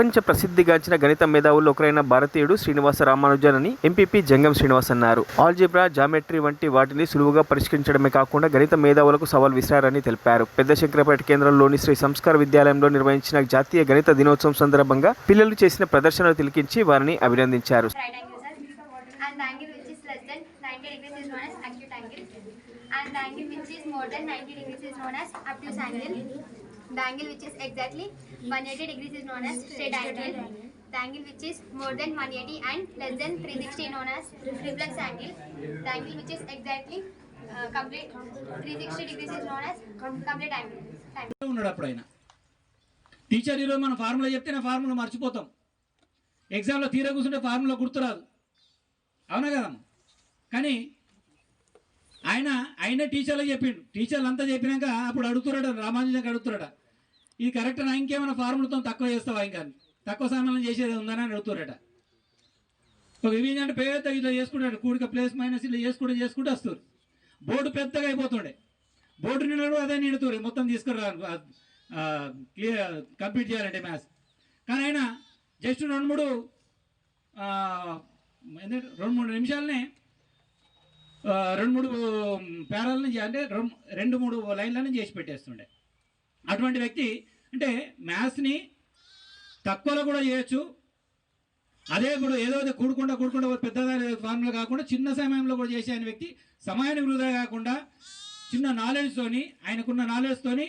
ప్రపంచ ప్రసిద్ధిగాంచిన గణిత మేధావుల్లో ఒకరైన భారతీయుడు శ్రీనివాస రామానుజన్ అని ఎంపీపీ జంగం శ్రీనివాస్ అన్నారు. ఆల్జీబ్రా, జామెట్రీ వంటి వాటిని సులువుగా పరిష్కరించడమే కాకుండా గణిత మేధావులకు సవాల్ విసిరారని తెలిపారు. పెద్ద శంకరపేట కేంద్రంలోని శ్రీ సంస్కార విద్యాలయంలో నిర్వహించిన జాతీయ గణిత దినోత్సవం సందర్భంగా పిల్లలు చేసిన ప్రదర్శనలు తిలకించి వారిని అభినందించారు. And the angle which is more than 90 degrees is known as obtuse angle. The angle which is exactly 180 degrees is known as straight angle. The angle which is more than 180 and less than 360 known as reflex angle. The angle which is exactly complete 360 degrees is known as complete angle. ఉన్నాడు అప్పుడైనా teacher ఈరోజు మన formula చెప్తే నా formula మర్చిపోతాం. ఎగ్జామ్లో తీరా కూర్చుంటే ఫార్ములా గుర్తురాదు, అవునా కదమ్మా? కానీ ఆయన టీచర్లకు చెప్పిండు. టీచర్లు అంతా చెప్పినాక అప్పుడు అడుగుతున్నాడు, రామానుజన్కి అడుగుతున్నాడు, ఇది కరెక్ట్ నా ఇంకేమైనా ఫార్ములతో తక్కువ చేస్తావా, ఇంకా తక్కువ సమయంలో చేసేది ఉందని అడుగుతున్నాడట. ఒక ఇవి అంటే పెద్ద ఇట్లా చేసుకుంటాడు, కూడిక ప్లస్ మైనస్ ఇలా చేసుకుంటూ వస్తారు. బోర్డు పెద్దగా అయిపోతుండే, బోర్డు నిండు అదే నిండుతుంది మొత్తం తీసుకురా కంప్లీట్ చేయాలంటే మ్యాథ్స్. కానీ ఆయన జస్ట్ 2-3 నిమిషాలనే 2-3 పేరాలని అంటే 2-3 లైన్లను చేసి పెట్టేస్తుండే. అటువంటి వ్యక్తి అంటే మ్యాథ్స్ని తక్కువలో కూడా చేయొచ్చు. అదే ఇప్పుడు ఏదో కూడుకుండా పెద్దగా ఫార్ములా కాకుండా చిన్న సమయంలో కూడా చేసే ఆయన వ్యక్తి సమయానికి వృధా కాకుండా చిన్న నాలెడ్జ్తోని, ఆయనకున్న నాలెడ్జ్తోని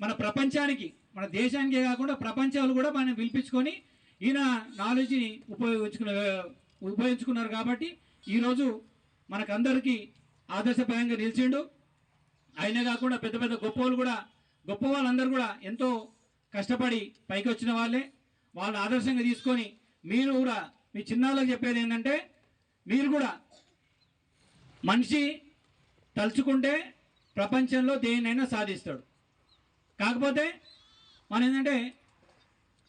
మన ప్రపంచానికి, మన దేశానికే కాకుండా ప్రపంచాలు కూడా మనం పిలిపించుకొని ఈయన నాలెడ్జ్ని ఉపయోగించుకున్నారు. కాబట్టి ఈరోజు మనకందరికీ ఆదర్శప్రాయంగా నిలిచిండు. ఆయనే కాకుండా పెద్ద పెద్ద గొప్ప వాళ్ళందరూ కూడా ఎంతో కష్టపడి పైకి వచ్చిన వాళ్ళే. వాళ్ళు ఆదర్శంగా తీసుకొని మీరు కూడా మీ చిన్నాళ్ళకి చెప్పేది ఏంటంటే, మీరు కూడా మనిషి తలుచుకుంటే ప్రపంచంలో దేన్నైనా సాధిస్తాడు. కాకపోతే మనం ఏంటంటే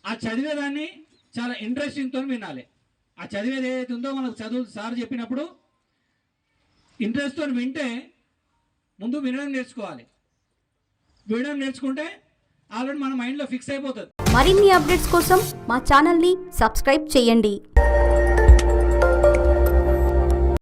ఆ చదివేదాన్ని చాలా ఇంట్రెస్టింగ్తో వినాలి. ఆ చదివేది ఏదైతే ఉందో మనకు చదువు సార్ చెప్పినప్పుడు ఇంట్రెస్ట్తో వింటే ముందు వినడం నేర్చుకోవాలి. వినడం నేర్చుకుంటే ఆల్రెడీ మన మైండ్లో ఫిక్స్ అయిపోతుంది. మరిన్ని అప్డేట్స్ కోసం మా ఛానల్ని సబ్స్క్రైబ్ చేయండి.